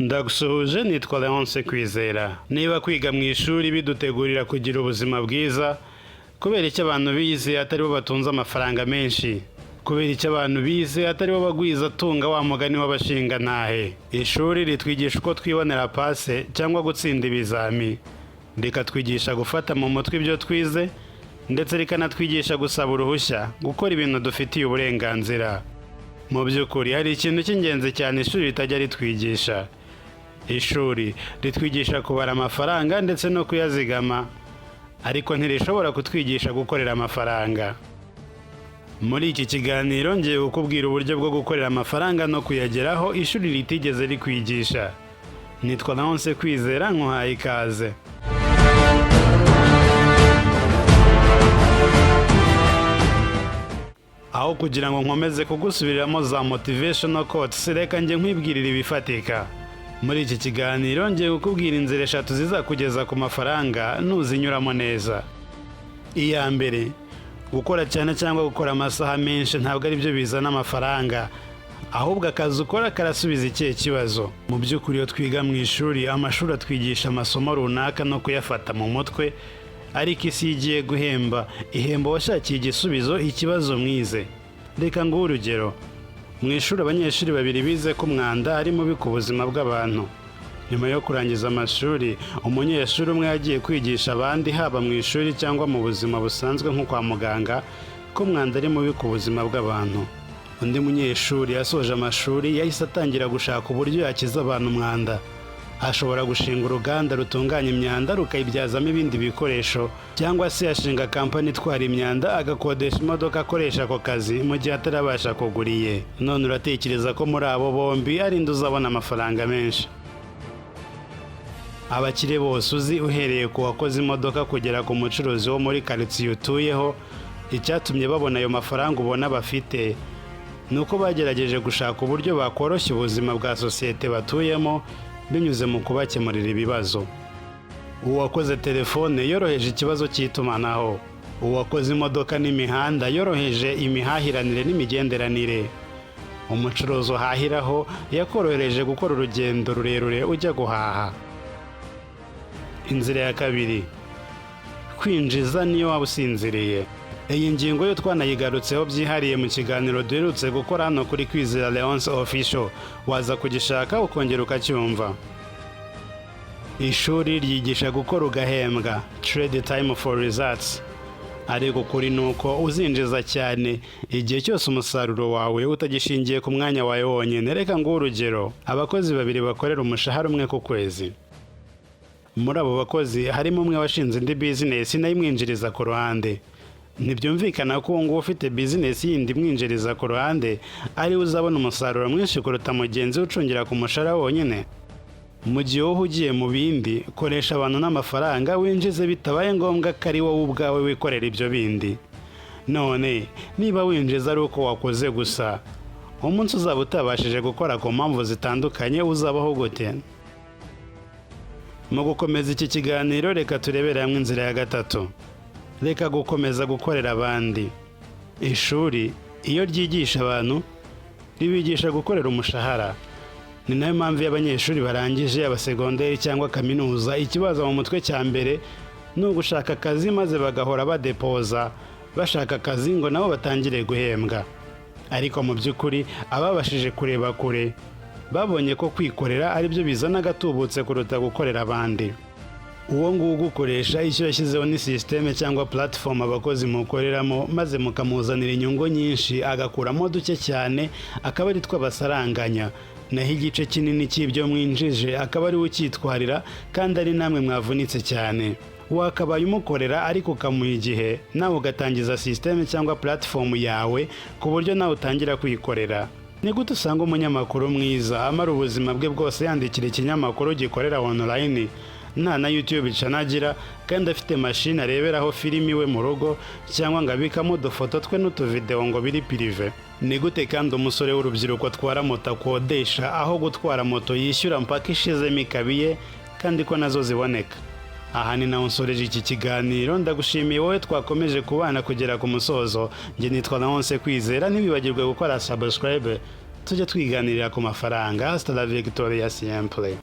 Ndagusuhuje nitwa Leonce Kwizera. Niba kwiga mu ishuri bidutegurira kugira ubuzima bwiza, kubera icyo abantu bize atari bo batunze amafaranga menshi, kubera icyo abantu bize atari bo bagwiza tunga wa mugani w'abashinga ntahe. Ishuri ritwigisha uko twibonera pase cyangwa gutsinda ibizami, rikatwigisha gufata mu mutwe ibyo twize, ndetse rikanatwigisha gusaba uruhushya gukora ibintu dufitiye uburenganzira. Mu by'ukuri hari ikintu cy'ingenzi cyane ishuri ritajya ritwigisha. Ishuri ritwigisha kubara amafaranga ndetse no kuyazigama, ariko ntirishobora kutwigisha gukorera amafaranga. Muri iki kiganiro ngiye kukubwira uburyo bwo gukorera amafaranga no kuyageraho ishuri ritigeze rikwigisha. Nitwa Leonce Kwizera, nkuhaye ikaze. Aho kugira ngo nkomeze kugusubiriramo za motivational quotes, reka njye nkwibwirira ibifatika. Muri iki kiganiro ngiye kukubwira inzira 3 zizakugeza ku mafaranga nuzinyuramo neza. Iya mbere, gukora cyane cyangwa gukora amasaha menshi ntabwo ari byo bizana amafaranga, ahubwo akazi ukora karasubiza ikihe kibazo. Mu by'ukuri iyo twiga mu ishuri, amashuri atwigisha amasomo runaka no kuyafata mu mutwe, ariko isi igiye guhemba ihemba washakiye igisubizo ikibazo mwize. Reka nguhe urugero. Mu ishuri abanyeshuri babiri bize ko umwanda ari mubi ku buzima bw'abantu. Nyuma yo kurangiza amashuri, umunyeshuri umwe yagiye kwigisha abandi, haba mu ishuri cyangwa mu buzima busanzwe nko kwa muganga, ko umwanda ari mubi ku buzima bw'abantu. Undi munyeshuri yasoje amashuri yahise atangira gushaka uburyo yakiza abantu umwanda. Ashobora gushinga uruganda rutunganya imyanda rukayibyazamo ibindi bikoresho, cyangwa se yashinga kampani itwara imyanda agakodesha imodoka akoresha ako kazi mu gihe atarabasha kugura iye. None uratekereza ko muri abo bombi ari nde uzabona amafaranga menshi? Abakire bose uzi, uhereye ku wakoze imodoka kugera ku mucuruzi wo muri karitsiye utuyeho, icyatumye babona ayo mafaranga ubona bafite ni uko bagerageje gushaka uburyo bakoroshya ubuzima bwa sosiyete batuyemo binyuze mu kubakemurira ibibazo. Uwakoze telefone yoroheje ikibazo cy'itumanaho. Uwakoze imodoka n'imihanda yoroheje imihahiranire n'imigenderanire. Umucuruzi uhahiraho yakorohereje gukora urugendo rurerure ujya guhaha. Inzira ya kabiri, kwinjiza niyo waba usinziriye. Iyi ngingo yo twanayigarutseho byihariye mu kiganiro duherutse gukora hano kuri Kwizera Leonce Official, waza kugishaka ukongera ukacyumva. Ishuri ryigisha gukora ugahembwa, trade time for results. Ariko kuri nuko uzinjiza cyane igihe cyose umusaruro wawe utagishingiye ku mwanya wawe wonyine. Reka nguhe urugero. Abakozi babiri bakorera umushahara umwe ku kwezi. Muri abo bakozi harimo umwe washinze indi business nayo imwinjiriza ku ruhande. Ntibyumvikana ko ngo ufite business yindi imwinjiriza ku ruhande ari uzabona umusaruro mwinshi kuruta mugenzi ucungira ku mushahara wonyine. Mu gihe wowe ugiye mu bindi, koresha abantu n'amafaranga winjize bitabaye ngombwa ko ari wowe ubwawe wikorera ibyo bindi. None niba winjiza ari uko wakoze gusa, umunsi uzaba utabashije gukora ku mpamvu zitandukanye, uzabaho gute? Mu gukomeza iki kiganiro, reka turebere hamwe inzira ya gatatu. Reka gukomeza gukorera abandi. Ishuri iyo ryigisha abantu ribigisha gukorera umushahara. Ni nayo mpamvu y'abanyeshuri barangije abasegonderi cyangwa kaminuza, ikibazo mu mutwe cya mbere ni ugushaka akazi, maze bagahora badepoza bashaka akazi ngo nabo batangire guhembwa. Ariko mu by'ukuri ababashije kureba kure babonye ko kwikorera ari byo bizana agatubutse kuruta gukorera abandi. Uwo nguwo ugukoresha icyo yashyizeho ni systeme cyangwa platform abakozi mukoreramo, maze mukamuzanira inyungu nyinshi agakuramo duke cyane, akaba ari twabasaranganya, naho igice kinini cy'ibyo mwinjije akaba ari ukitwarira, kandi ari namwe mwavunitse cyane. Wakabaye umukorera ariko ukamuha igihe, nawe ugatangiza systeme cyangwa platform yawe ku buryo nawe utangira kwikorera. Ni gute usanga umunyamakuru mwiza amara ubuzima bwe bwose yandikira ikinyamakuru gikorera online, nta na YouTube icanagira, kandi afite machine areberaho filimi iwe mu rugo, cyangwa ngo abikamo udufoto twe n'utuvideo ngo biri prive? Ni gute kandi umusore w'urubyiruko atwara moto akodesha aho gutwara moto yishyura mpaka ishizemo ikabiye, kandi ko nazo ziboneka? Aha ni naho nsoreje iki kiganiro. Ndagushimiye wowe twakomeje kubana kugera ku musozo. Njye nitwa Leonce Kwizera. Ntibibagirwe gukora subscribe tujye twiganirira ku mafaranga. Hasta la victoria siempre.